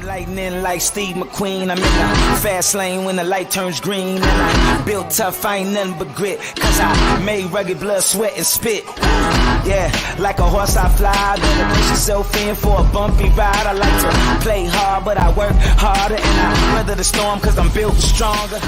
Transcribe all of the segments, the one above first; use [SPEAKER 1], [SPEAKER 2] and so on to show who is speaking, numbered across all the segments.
[SPEAKER 1] Lightning like Steve McQueen. I'm in the fast lane when the light turns green. And I built tough, I ain't nothing but grit. Cause I made rugged blood, sweat, and spit. Yeah, like a horse I fly. Better push yourself in for a bumpy ride. I like to play hard, but I work harder. And I weather the storm cause I'm built stronger.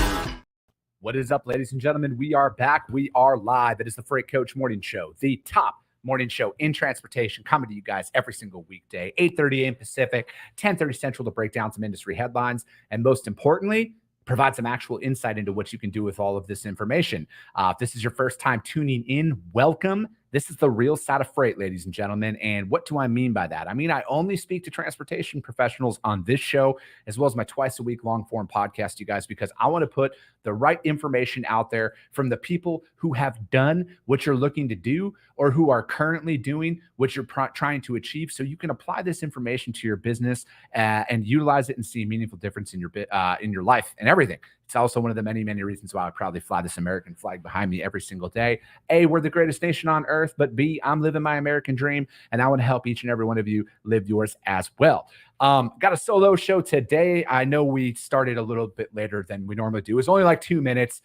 [SPEAKER 2] What is up, ladies and gentlemen? We are back. We are live. It is the Freight Coach Morning Show, the top morning show in transportation, coming to you guys every single weekday, 8:30 a.m. Pacific, 10:30 Central, to break down some industry headlines, and most importantly, provide some actual insight into what you can do with all of this information. If this is your first time tuning in, welcome. This is the real side of freight, ladies and gentlemen. And what do I mean by that? I mean, I only speak to transportation professionals on this show, as well as my twice-a-week long-form podcast, you guys, because I want to put the right information out there from the people who have done what you're looking to do or who are currently doing what you're trying to achieve, so you can apply this information to your business and utilize it and see a meaningful difference in your life and everything. It's also one of the many, many reasons why I proudly fly this American flag behind me every single day. A, we're the greatest nation on earth, but B, I'm living my American dream, and I want to help each and every one of you live yours as well. Got a solo show today. I know we started a little bit later than we normally do. It's only like 2 minutes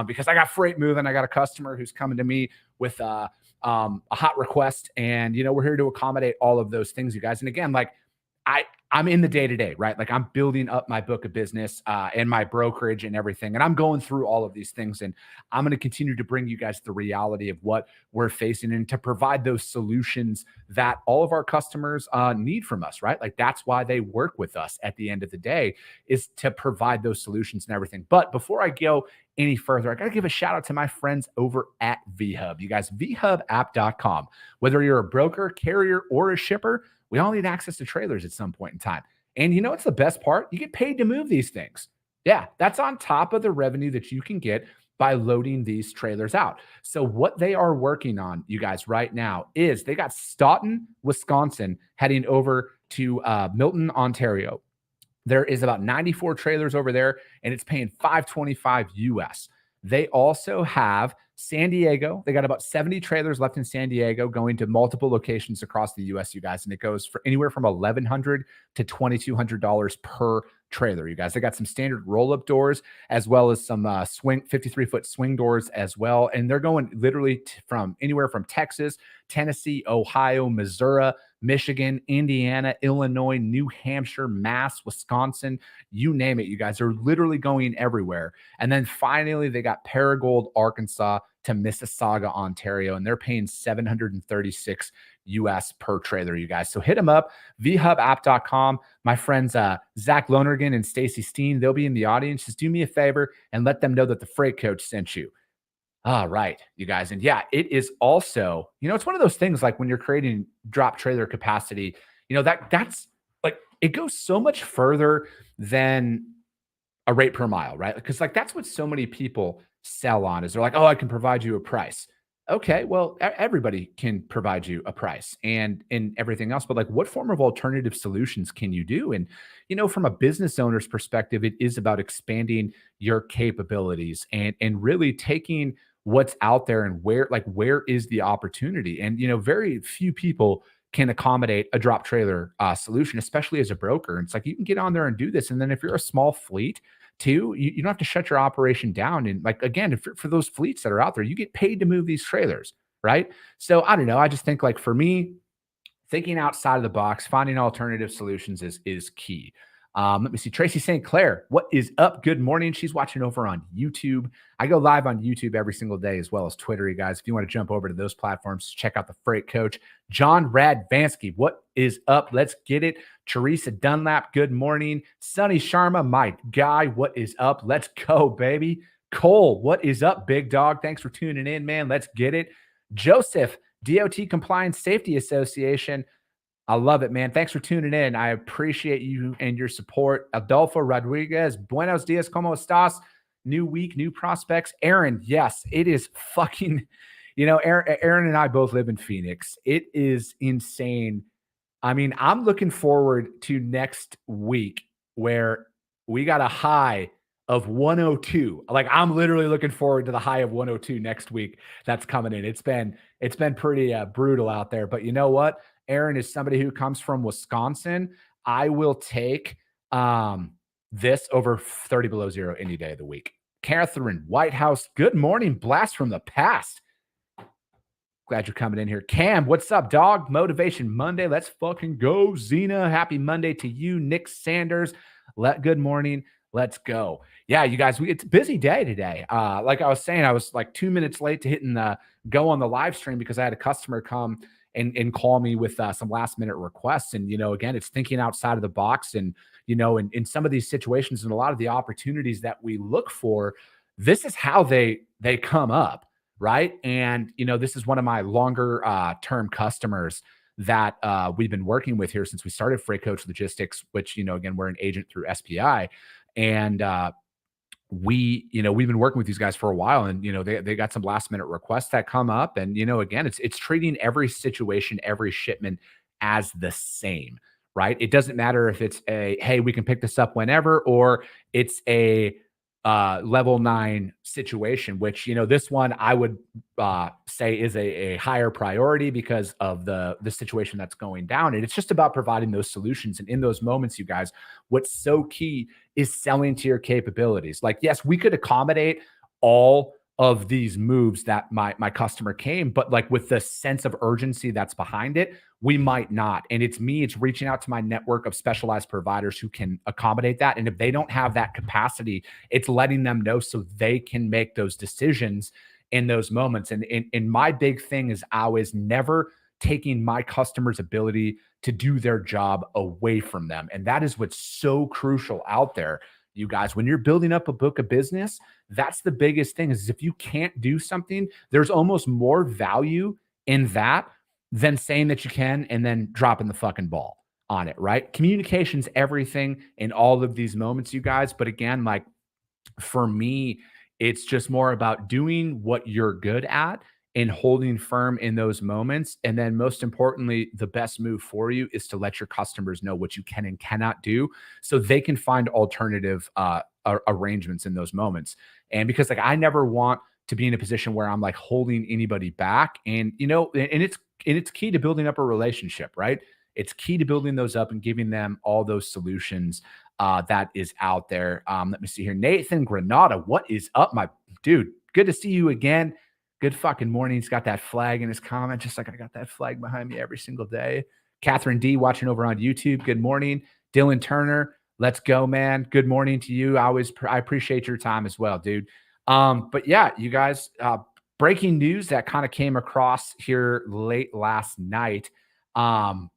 [SPEAKER 2] because I got freight moving. I got a customer who's coming to me with a hot request, and we're here to accommodate all of those things, you guys. And again, like I'm in the day-to-day, right? Like I'm building up my book of business and my brokerage and everything. And I'm going through all of these things. And I'm going to continue to bring you guys the reality of what we're facing and to provide those solutions that all of our customers need from us, right? Like that's why they work with us at the end of the day, is to provide those solutions and everything. But before I go any further, I got to give a shout out to my friends over at VHub. You guys, vhubapp.com. Whether you're a broker, carrier, or a shipper, we all need access to trailers at some point in time. And you know what's the best part? You get paid to move these things. Yeah, that's on top of the revenue that you can get by loading these trailers out. So what they are working on, you guys, right now is they got Staunton, Wisconsin, heading over to Milton, Ontario. There is about 94 trailers over there, and it's paying $525 US. They also have San Diego. They got about 70 trailers left in San Diego, going to multiple locations across the US, you guys. And it goes for anywhere from $1,100 to $2,200 per trailer, you guys. They got some standard roll-up doors, as well as some 53-foot swing doors as well. And they're going literally from anywhere from Texas, Tennessee, Ohio, Missouri, Michigan, Indiana, Illinois, New Hampshire, Mass, Wisconsin, you name it, you guys. Are literally going everywhere. And then finally, they got Paragould, Arkansas to Mississauga, Ontario, and they're paying $736 US per trailer, you guys. So hit them up, vhubapp.com. My friends Zach Lonergan and Stacy Steen, they'll be in the audience. Just do me a favor and let them know that the Freight Coach sent you. All right, you guys. And yeah, it is also, it's one of those things like when you're creating drop trailer capacity, that's like, it goes so much further than a rate per mile, right? Because like that's what so many people sell on, is they're like, oh, I can provide you a price. Okay, well, everybody can provide you a price and everything else, but like what form of alternative solutions can you do? And, from a business owner's perspective, it is about expanding your capabilities and really taking what's out there and where is the opportunity. And, very few people can accommodate a drop trailer solution, especially as a broker. And it's like, you can get on there and do this. And then if you're a small fleet too, you don't have to shut your operation down. And like, again, for those fleets that are out there, you get paid to move these trailers, right? So I don't know. I just think like for me, thinking outside of the box, finding alternative solutions is key. Let me see. Tracy St. Clair, what is up? Good morning. She's watching over on YouTube. I go live on YouTube every single day, as well as Twitter, you guys. If you want to jump over to those platforms, check out the Freight Coach. John Radvansky, what is up? Let's get it. Teresa Dunlap, good morning. Sonny Sharma, my guy, what is up? Let's go, baby. Cole, what is up, big dog? Thanks for tuning in, man. Let's get it. Joseph, DOT Compliance Safety Association. I love it, man. Thanks for tuning in. I appreciate you and your support. Adolfo Rodriguez, buenos dias, ¿cómo estás? New week, new prospects. Aaron, yes, it is fucking, Aaron and I both live in Phoenix. It is insane. I mean, I'm looking forward to next week where we got a high of 102. Like I'm literally looking forward to the high of 102 next week. That's coming in. It's been pretty brutal out there, but you know what? Aaron is somebody who comes from Wisconsin. I will take This over 30 below zero any day of the week. Catherine Whitehouse, good morning. Blast from the past. Glad you're coming in here. Cam, what's up, dog? Motivation Monday. Let's fucking go. Zena, happy Monday to you. Nick Sanders, good morning. Let's go. Yeah, you guys, it's a busy day today. Like I was saying, I was like 2 minutes late to hitting the go on the live stream because I had a customer come and call me with some last minute requests. And, again, it's thinking outside of the box. And, in some of these situations and a lot of the opportunities that we look for, this is how they come up. Right. And, this is one of my longer term customers that we've been working with here since we started Freight Coach Logistics, which, again, we're an agent through SPI. And we've been working with these guys for a while, and, they got some last minute requests that come up. And, again, it's treating every situation, every shipment as the same. Right. It doesn't matter if it's hey, we can pick this up whenever, or it's a level 9 situation, which, this one I would say is a higher priority because of the situation that's going down. And it's just about providing those solutions. And in those moments, you guys, what's so key is selling to your capabilities. Like, yes, we could accommodate all of these moves that my customer came, but like with the sense of urgency that's behind it, we might not. And it's reaching out to my network of specialized providers who can accommodate that. And if they don't have that capacity, it's letting them know so they can make those decisions in those moments. And my big thing is always never taking my customer's ability to do their job away from them. And that is what's so crucial out there. You guys, when you're building up a book of business, that's the biggest thing is if you can't do something, there's almost more value in that than saying that you can and then dropping the fucking ball on it, right? Communication's everything in all of these moments, you guys. But again, like for me, it's just more about doing what you're good at and holding firm in those moments. And then most importantly, the best move for you is to let your customers know what you can and cannot do so they can find alternative arrangements in those moments. And because like I never want to be in a position where I'm like holding anybody back. And, and it's key to building up a relationship, right? It's key to building those up and giving them all those solutions that is out there. Let me see here. Nathan Granada, what is up, my dude? Good to see you again. Good fucking morning. He's got that flag in his comment, just like I got that flag behind me every single day. Catherine D watching over on YouTube. Good morning. Dylan Turner, let's go, man. Good morning to you. I appreciate your time as well, dude. But yeah, you guys, breaking news that kind of came across here late last night. And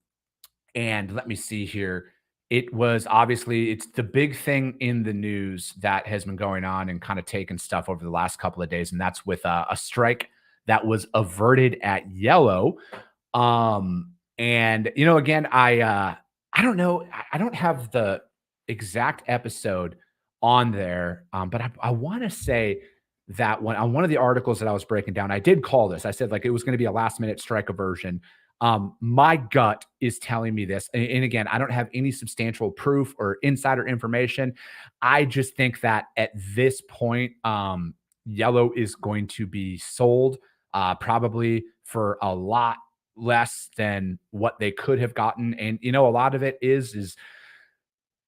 [SPEAKER 2] let me see here. It was it's the big thing in the news that has been going on and kind of taken stuff over the last couple of days. And that's with a strike that was averted at Yellow. And, again, I don't know. I don't have the exact episode on there. But I want to say that on one of the articles that I was breaking down, I did call this. I said like it was going to be a last minute strike aversion. My gut is telling me this. And again, I don't have any substantial proof or insider information. I just think that at this point, Yellow is going to be sold probably for a lot less than what they could have gotten. And, a lot of it is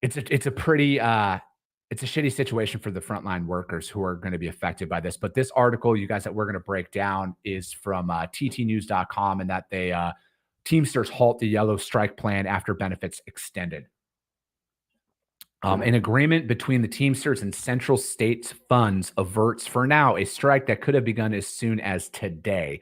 [SPEAKER 2] it's a pretty, it's a shitty situation for the frontline workers who are going to be affected by this. But this article, you guys, that we're going to break down is from ttnews.com, and that they Teamsters halt the Yellow strike plan after benefits extended. An agreement between the Teamsters and Central States Funds averts for now a strike that could have begun as soon as today.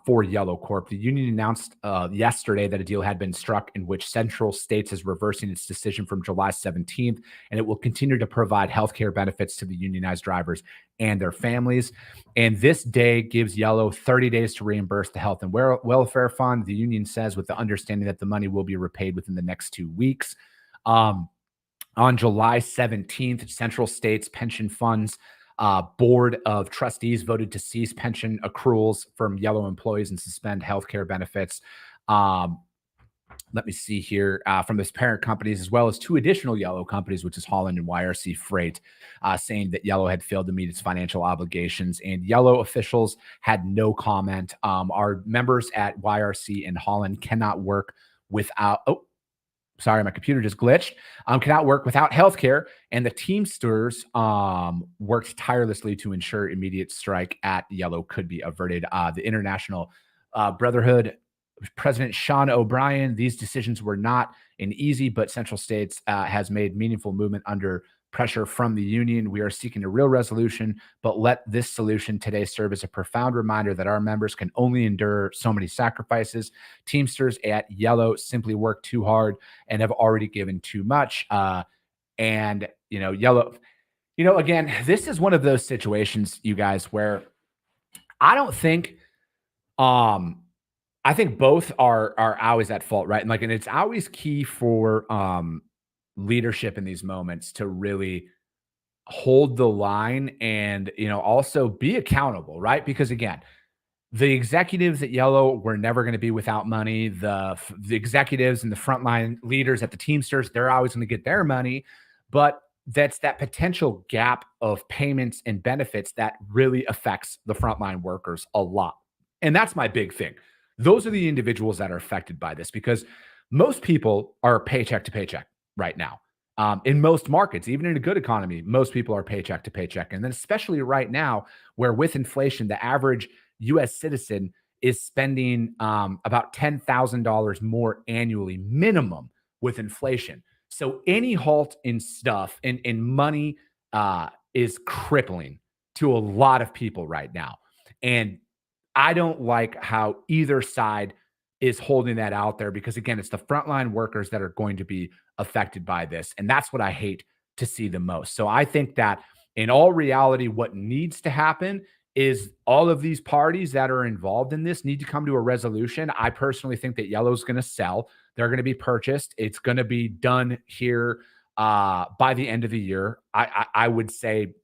[SPEAKER 2] For Yellow Corp. The union announced yesterday that a deal had been struck in which Central States is reversing its decision from July 17th, and it will continue to provide healthcare benefits to the unionized drivers and their families. And this day gives Yellow 30 days to reimburse the Health and Welfare Fund, the union says, with the understanding that the money will be repaid within the next 2 weeks. On July 17th, Central States Pension Funds Board of Trustees voted to cease pension accruals from Yellow employees and suspend healthcare benefits. Let me see here from this parent companies, as well as 2 additional Yellow companies, which is Holland and YRC Freight, saying that Yellow had failed to meet its financial obligations. And Yellow officials had no comment. Our members at YRC and Holland cannot work without. Oh, sorry, my computer just glitched, cannot work without healthcare. And the Teamsters worked tirelessly to ensure immediate strike at Yellow could be averted. The International Brotherhood President Sean O'Brien, these decisions were not an easy, but Central States has made meaningful movement under pressure from the union. We are seeking a real resolution, but let this solution today serve as a profound reminder that our members can only endure so many sacrifices. Teamsters at Yellow simply work too hard and have already given too much. And, Yellow, again, this is one of those situations, you guys, where I don't think, I think both are always at fault, right? And it's always key for leadership in these moments to really hold the line and also be accountable, right? Because again, the executives at Yellow were never going to be without money. The executives and the frontline leaders at the Teamsters, they're always going to get their money, but that's that potential gap of payments and benefits that really affects the frontline workers a lot. And that's my big thing. Those are the individuals that are affected by this because most people are paycheck to paycheck right now. In most markets, even in a good economy, most people are paycheck to paycheck. And then especially right now, where with inflation, the average U.S. citizen is spending about $10,000 more annually minimum with inflation. So any halt in stuff and in money is crippling to a lot of people right now. And I don't like how either side is holding that out there because, again, it's the frontline workers that are going to be affected by this. And that's what I hate to see the most. So I think that in all reality, what needs to happen is all of these parties that are involved in this need to come to a resolution. I personally think that Yellow's going to sell. They're going to be purchased. It's going to be done here by the end of the year. I would say,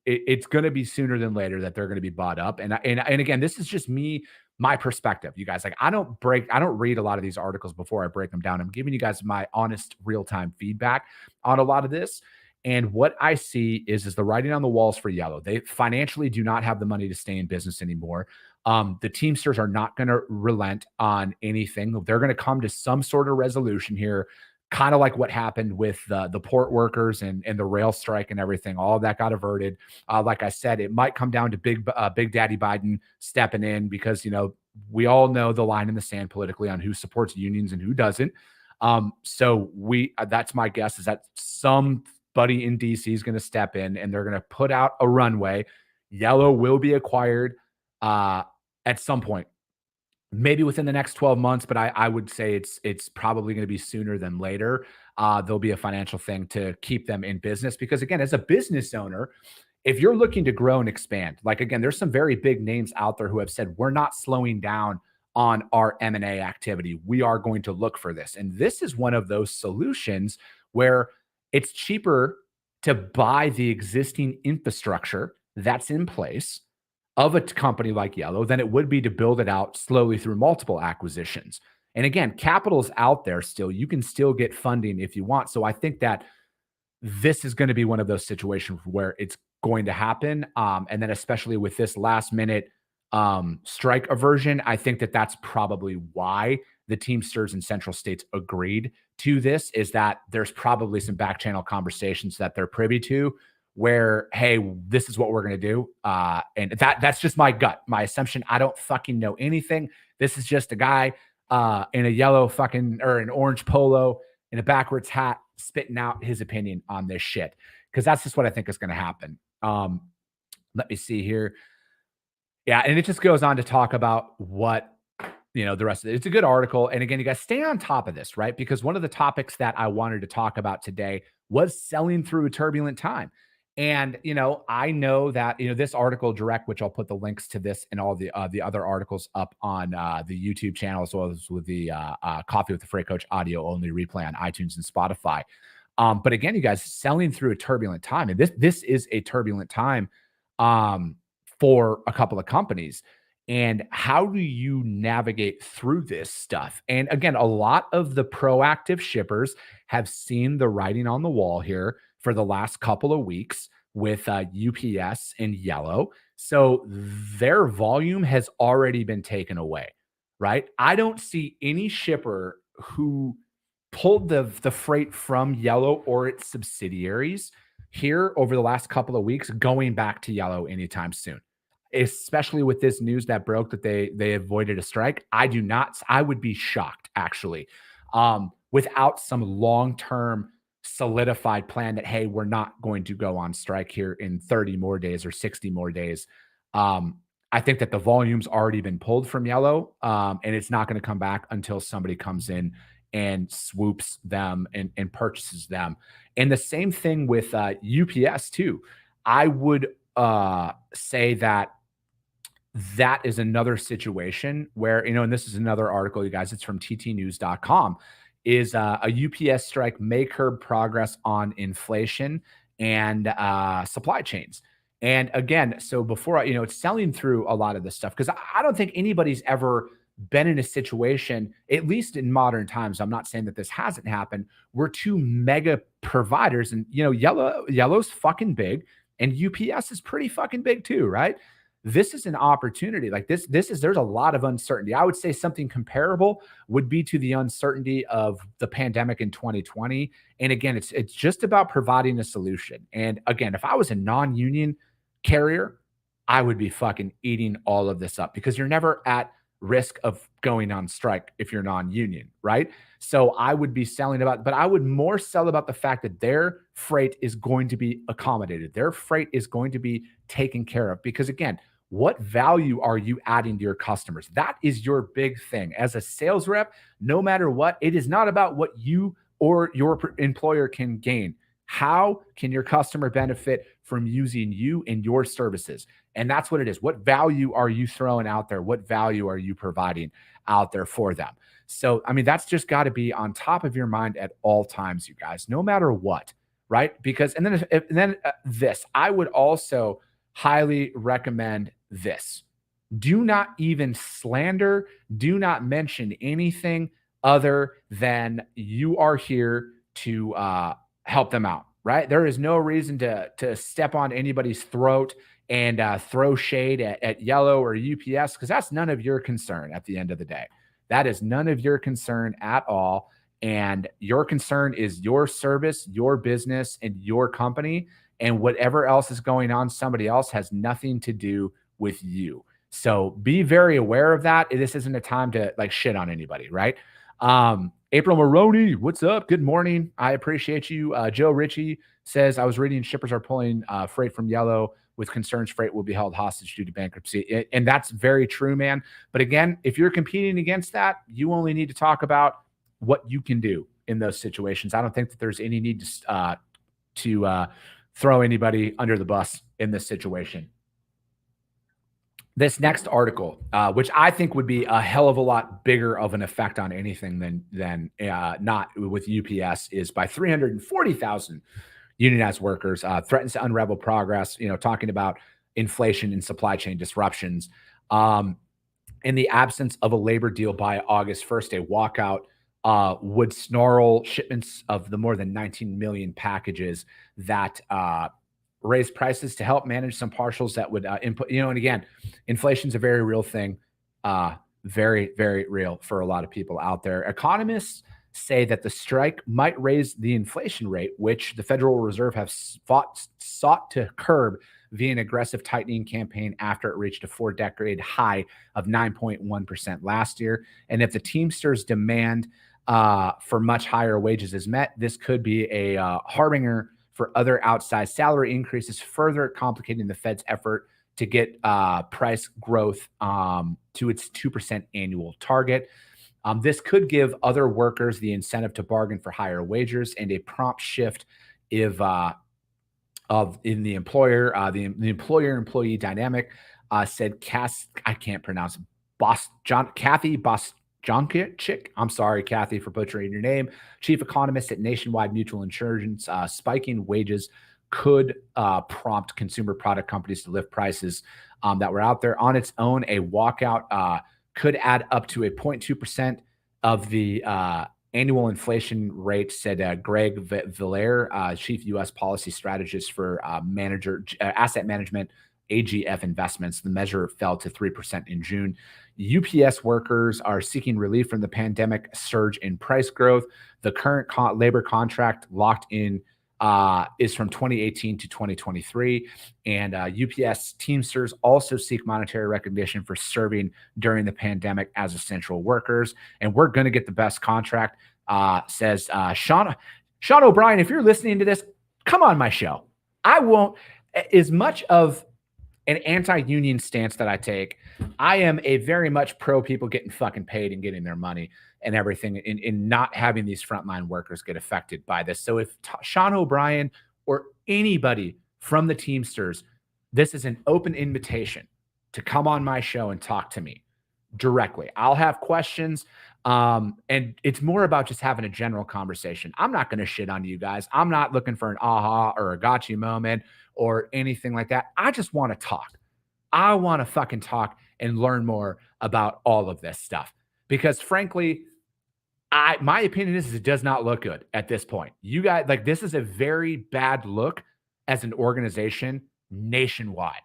[SPEAKER 2] it's going to be sooner than later that they're going to be bought up. And again, this is just my perspective, you guys. I don't read a lot of these articles before I break them down. I'm giving you guys my honest real-time feedback on a lot of this. And what I see is the writing on the walls for Yellow. They financially do not have the money to stay in business anymore. The Teamsters are not going to relent on anything. They're going to come to some sort of resolution here, kind of like what happened with the port workers and the rail strike and everything. All of that got averted. Like I said, it might come down to Big Daddy Biden stepping in because, we all know the line in the sand politically on who supports unions and who doesn't. So that's my guess is that somebody in DC is going to step in and they're going to put out a runway. Yellow will be acquired at some point. Maybe within the next 12 months, but I would say it's probably going to be sooner than later. There'll be a financial thing to keep them in business because, again, as a business owner, if you're looking to grow and expand, again, there's some very big names out there who have said, we're not slowing down on our M&A activity. We are going to look for this. And this is one of those solutions where it's cheaper to buy the existing infrastructure that's in place of a company like Yellow than it would be to build it out slowly through multiple acquisitions. And again, capital's out there still. You can still get funding if you want. So I think that this is going to be one of those situations where it's going to happen. And then especially with this last minute strike aversion, I think that that's probably why the Teamsters and Central States agreed to this, is that there's probably some back channel conversations that they're privy to where, hey, this is what we're going to do. And that's just my gut, my assumption. I don't fucking know anything. This is just a guy in a yellow or an orange polo in a backwards hat spitting out his opinion on this shit. Because that's just what I think is going to happen. Let me see here. Yeah, and it just goes on to talk about what, the rest of it. It's a good article. And again, you guys stay on top of this, right? Because one of the topics that I wanted to talk about today was selling through a turbulent time. And, I know that, this article direct, which I'll put the links to this and all the other articles up on the YouTube channel, as well as with the Coffee with the Freight Coach audio only replay on iTunes and Spotify. But again, you guys, selling through a turbulent time. And this is a turbulent time for a couple of companies. And how do you navigate through this stuff? And again, a lot of the proactive shippers have seen the writing on the wall here for the last couple of weeks with UPS and Yellow. So their volume has already been taken away, right? I don't see any shipper who pulled the freight from Yellow or its subsidiaries here over the last couple of weeks, going back to Yellow anytime soon. Especially with this news that broke that they avoided a strike. I would be shocked actually, without some long-term solidified plan that, hey, we're not going to go on strike here in 30 more days or 60 more days. I think that the volume's already been pulled from Yellow, and it's not going to come back until somebody comes in and swoops them and purchases them. And the same thing with UPS too. I would say that is another situation where, and this is another article, you guys, it's from ttnews.com, is a UPS strike may curb progress on inflation and supply chains. And again, so before it's selling through a lot of this stuff, because I don't think anybody's ever been in a situation, at least in modern times, I'm not saying that this hasn't happened, where two mega providers, and Yellow's fucking big and UPS is pretty fucking big too, right? This is an opportunity. Like there's a lot of uncertainty. I would say something comparable would be to the uncertainty of the pandemic in 2020. And again, it's just about providing a solution. And again, if I was a non-union carrier, I would be fucking eating all of this up, because you're never at risk of going on strike if you're non-union, right? So I would be selling about, but I would more sell about the fact that their freight is going to be accommodated. Their freight is going to be taken care of, because again, what value are you adding to your customers? That is your big thing. As a sales rep, no matter what, it is not about what you or your employer can gain. How can your customer benefit from using you and your services? And that's what it is. What value are you throwing out there? What value are you providing out there for them? So, I mean, that's just got to be on top of your mind at all times, you guys, no matter what, right? Because, and then this, I would also highly recommend this. Do not even slander, do not mention anything other than you are here to help them out, right? There is no reason to step on anybody's throat and throw shade at Yellow or UPS, because that's none of your concern at the end of the day. That is none of your concern at all. And your concern is your service, your business, and your company. And whatever else is going on, somebody else has nothing to do with you. So be very aware of that. This isn't a time to like shit on anybody, right? April Maroney, what's up? Good morning. I appreciate you. Joe Ritchie says, I was reading shippers are pulling freight from Yellow with concerns freight will be held hostage due to bankruptcy. And that's very true, man. But again, if you're competing against that, you only need to talk about what you can do in those situations. I don't think that there's any need to throw anybody under the bus in this situation. This next article, which I think would be a hell of a lot bigger of an effect on anything than not with UPS, is by 340,000 unionized workers threatens to unravel progress, talking about inflation and supply chain disruptions. In the absence of a labor deal by August 1st, a walkout would snarl shipments of the more than 19 million packages that raise prices to help manage some partials that would input, and again, inflation's a very real thing, very, very real for a lot of people out there. Economists say that the strike might raise the inflation rate, which the Federal Reserve has sought to curb via an aggressive tightening campaign after it reached a 4-decade high of 9.1% last year. And if the Teamsters demand for much higher wages is met, this could be a harbinger for other outsized salary increases, further complicating the Fed's effort to get price growth to its 2% annual target. This could give other workers the incentive to bargain for higher wages and a prompt shift in the employer, the employer-employee dynamic, said Kathy Bosjonkic. I'm sorry, Kathy, for butchering your name. Chief economist at Nationwide Mutual Insurance. Spiking wages could prompt consumer product companies to lift prices that were out there. On its own, a walkout could add up to a 0.2% of the annual inflation rate, said Greg Villar, chief U.S. policy strategist for asset management AGF investments. The measure fell to 3% in June. UPS workers are seeking relief from the pandemic surge in price growth. The current labor contract locked in is from 2018 to 2023. And UPS Teamsters also seek monetary recognition for serving during the pandemic as essential workers. And we're going to get the best contract, says Sean O'Brien. If you're listening to this, come on my show. I won't, as much of an anti-union stance that I take, I am a very much pro people getting fucking paid and getting their money and everything, in not having these frontline workers get affected by this. So if Sean O'Brien or anybody from the Teamsters, this is an open invitation to come on my show and talk to me directly. I'll have questions. And it's more about just having a general conversation. I'm not going to shit on you guys. I'm not looking for an aha or a gotcha moment or anything like that. I just want to talk. I want to fucking talk and learn more about all of this stuff, because frankly, my opinion is it does not look good at this point. You guys, like, this is a very bad look as an organization nationwide.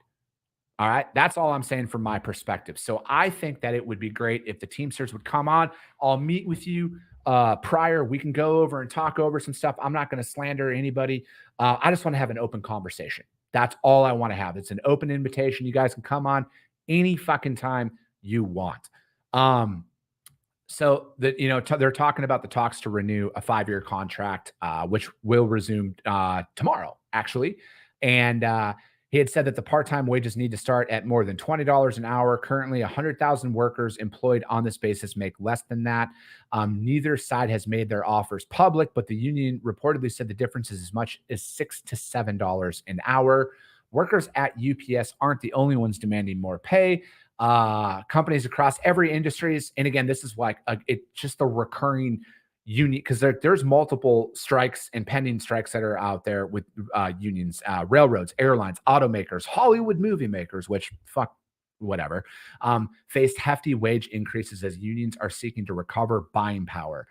[SPEAKER 2] All right. That's all I'm saying from my perspective. So I think that it would be great if the Teamsters would come on. I'll meet with you prior. We can go over and talk over some stuff. I'm not going to slander anybody. I just want to have an open conversation. That's all I want to have. It's an open invitation. You guys can come on any fucking time you want. So that, they're talking about the talks to renew a 5-year contract, which will resume tomorrow, actually. And he had said that the part-time wages need to start at more than $20 an hour. Currently, 100,000 workers employed on this basis make less than that. Neither side has made their offers public, but the union reportedly said the difference is as much as $6 to $7 an hour. Workers at UPS aren't the only ones demanding more pay. Companies across every industries, and again, this is like it's just a recurring union, because there's multiple strikes and pending strikes that are out there with unions, railroads, airlines, automakers, Hollywood movie makers, which fuck whatever, faced hefty wage increases as unions are seeking to recover buying power.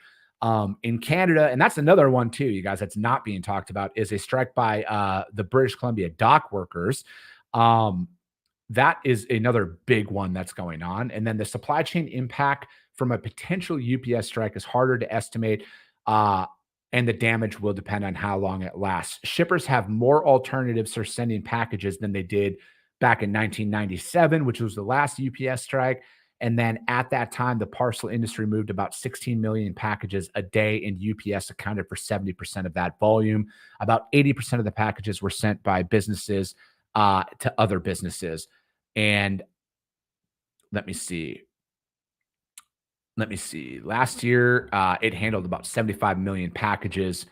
[SPEAKER 2] In Canada, and that's another one too, you guys, that's not being talked about, is a strike by the British Columbia dock workers. That is another big one that's going on. And then the supply chain impact from a potential UPS strike is harder to estimate, and the damage will depend on how long it lasts. Shippers have more alternatives for sending packages than they did back in 1997, which was the last UPS strike. And then at that time, the parcel industry moved about 16 million packages a day, and UPS accounted for 70% of that volume. About 80% of the packages were sent by businesses to other businesses. And let me see. Last year, it handled about 75 million packages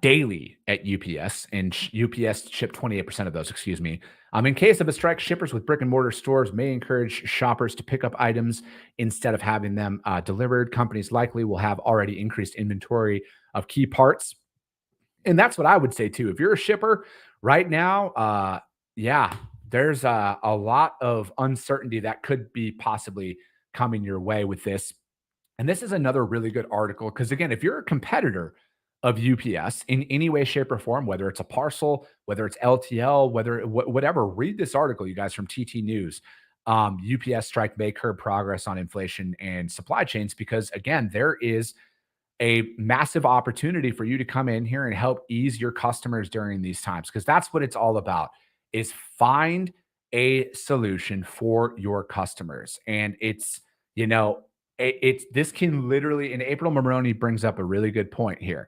[SPEAKER 2] daily at UPS, and UPS shipped 28% of those, excuse me. In case of a strike, shippers with brick and mortar stores may encourage shoppers to pick up items instead of having them delivered. Companies likely will have already increased inventory of key parts. And that's what I would say too. If you're a shipper right now, there's a lot of uncertainty that could be possibly coming your way with this. And this is another really good article, because again, if you're a competitor of UPS in any way, shape, or form, whether it's a parcel, whether it's LTL, whatever, read this article, you guys, from TT News. UPS strike may curb progress on inflation and supply chains, because again, there is a massive opportunity for you to come in here and help ease your customers during these times, because that's what it's all about, is find a solution for your customers. And it's, this can literally, and April Maroney brings up a really good point here.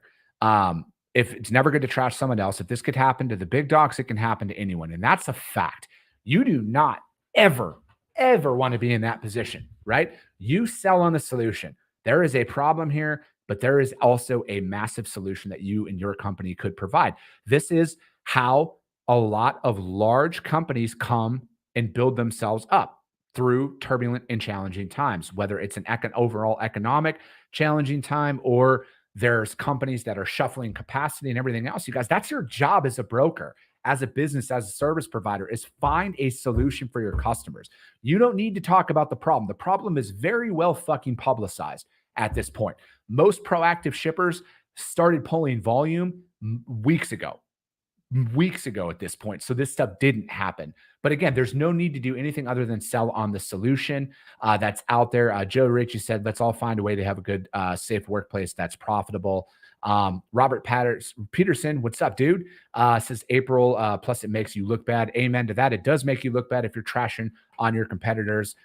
[SPEAKER 2] If it's never good to trash someone else, if this could happen to the big dogs, it can happen to anyone. And that's a fact. You do not ever want to be in that position, right? You sell on the solution. There is a problem here, but there is also a massive solution that you and your company could provide. This is how a lot of large companies come and build themselves up through turbulent and challenging times, whether it's an overall economic challenging time, or there's companies that are shuffling capacity and everything else. You guys, that's your job as a broker, as a business, as a service provider, is find a solution for your customers. You don't need to talk about the problem. The problem is very well fucking publicized at this point. Most proactive shippers started pulling volume weeks ago. weeks ago at this point. So this stuff didn't happen. But again, there's no need to do anything other than sell on the solution that's out there. Joe Ritchie said, let's all find a way to have a good, safe workplace that's profitable. Robert Peterson, what's up, dude? Says April, plus it makes you look bad. Amen to that. It does make you look bad if you're trashing on your competitors.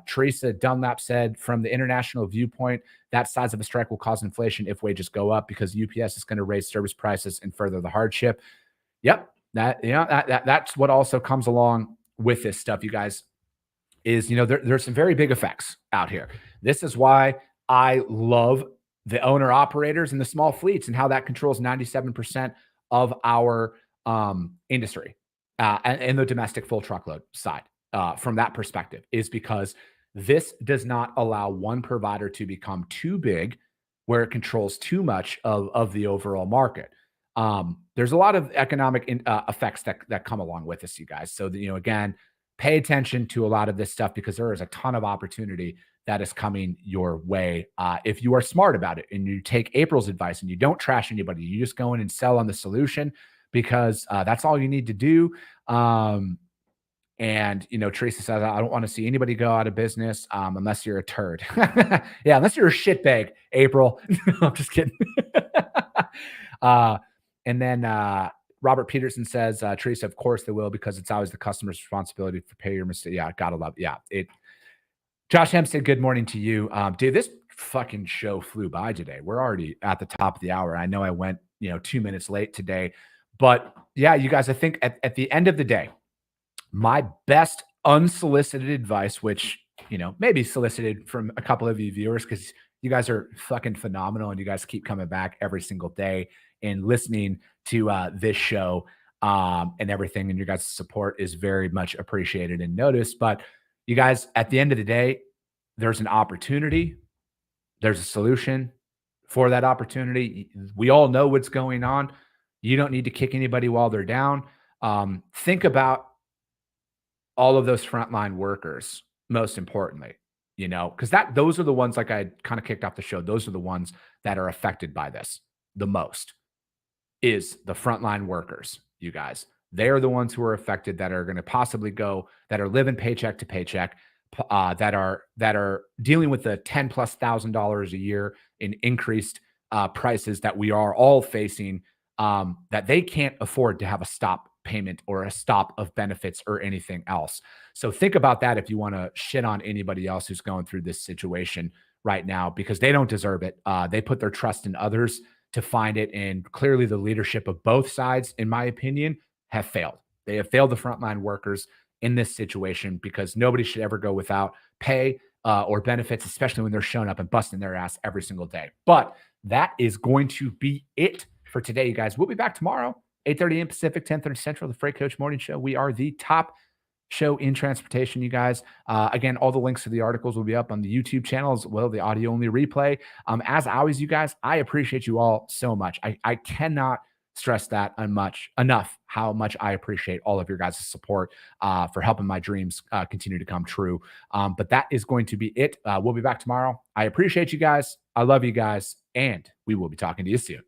[SPEAKER 2] Teresa Dunlap said, from the international viewpoint, that size of a strike will cause inflation if wages go up because UPS is going to raise service prices and further the hardship. Yep. That's what also comes along with this stuff, you guys, is, there's some very big effects out here. This is why I love the owner operators and the small fleets and how that controls 97% of our industry and the domestic full truckload side from that perspective, is because this does not allow one provider to become too big where it controls too much of the overall market. There's a lot of economic effects that come along with this, you guys. So, again, pay attention to a lot of this stuff because there is a ton of opportunity that is coming your way. If you are smart about it and you take April's advice and you don't trash anybody, you just go in and sell on the solution because that's all you need to do. And, Teresa says, I don't want to see anybody go out of business unless you're a turd. Yeah, unless you're a shitbag, April. I'm just kidding. And then Robert Peterson says, Teresa, of course they will, because it's always the customer's responsibility to pay your mistake. Yeah, gotta love it. Yeah. Josh Hempstead, good morning to you. Dude, this fucking show flew by today. We're already at the top of the hour. I know I went, 2 minutes late today. But yeah, you guys, I think at the end of the day, my best unsolicited advice, which, maybe solicited from a couple of you viewers, because you guys are fucking phenomenal and you guys keep coming back every single day and listening to this show and everything. And your guys' support is very much appreciated and noticed. But you guys, at the end of the day, there's an opportunity. There's a solution for that opportunity. We all know what's going on. You don't need to kick anybody while they're down. Think about all of those frontline workers, most importantly, because those are the ones, like I kind of kicked off the show, those are the ones that are affected by this the most, is the frontline workers, you guys. They're the ones who are affected, that are going to possibly go, that are living paycheck to paycheck, that are dealing with the $10,000+ a year in increased prices that we are all facing, that they can't afford to have a stop payment or a stop of benefits or anything else. So think about that if you want to shit on anybody else who's going through this situation right now, because they don't deserve it. They put their trust in others to find it. And clearly the leadership of both sides, in my opinion, have failed. They have failed the frontline workers in this situation, because nobody should ever go without pay or benefits, especially when they're showing up and busting their ass every single day. But that is going to be it for today, you guys. We'll be back tomorrow, 8:30 a.m. Pacific, 10:30 Central, the Freight Coach Morning Show. We are the top show in transportation, you guys. Again, all the links to the articles will be up on the YouTube channel as well, the audio only replay. As always, you guys, I appreciate you all so much. I cannot stress that enough how much I appreciate all of your guys' support for helping my dreams continue to come true. But that is going to be it. We'll be back tomorrow. I appreciate you guys. I love you guys, and we will be talking to you soon.